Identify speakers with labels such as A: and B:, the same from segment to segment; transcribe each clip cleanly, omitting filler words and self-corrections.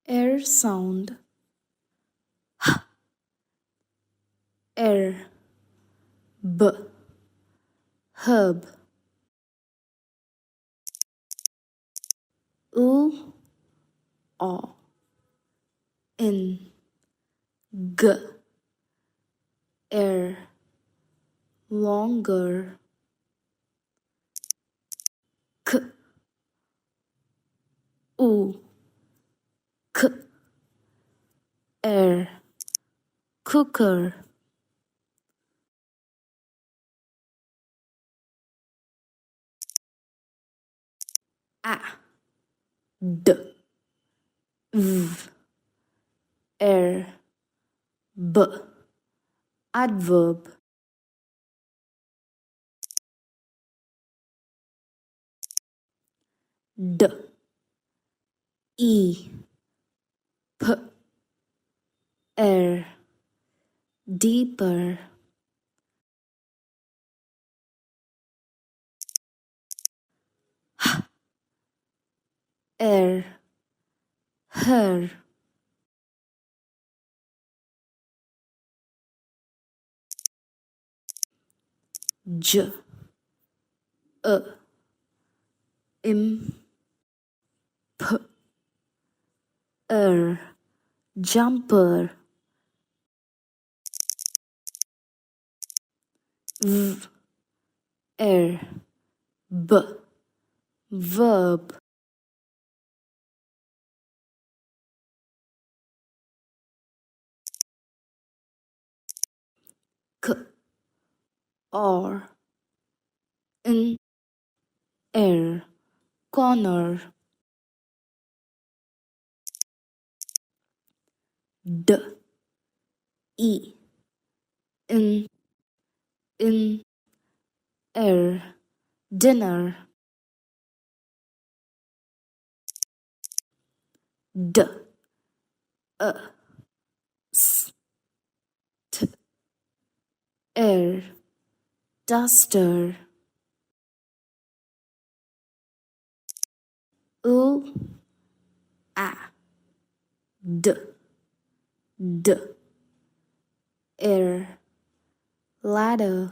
A: air sound, air, herb, o, in, air, longer, u, air, cooker, air, adverb, air, deeper, air, her, im, jumper, air, verb, or, in, air, corner, e, in, air, dinner, air, duster, u, air, ladder,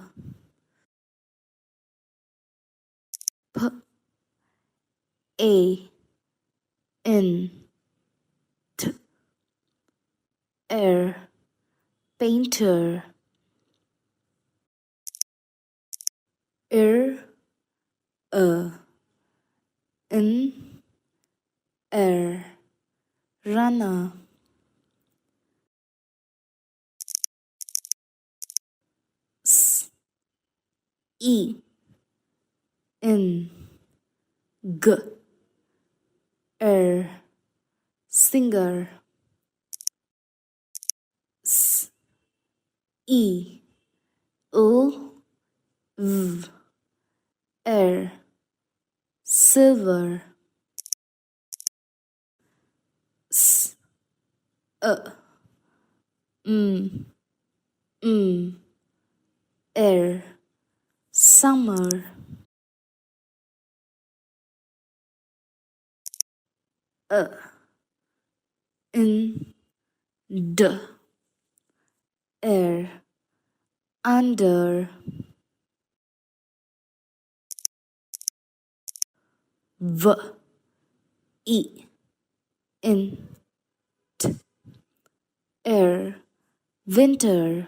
A: in, air, painter, ir, in, air, runner, e, in, air, singer, e, air, silver, air, summer, in, air, under, in, air, winter,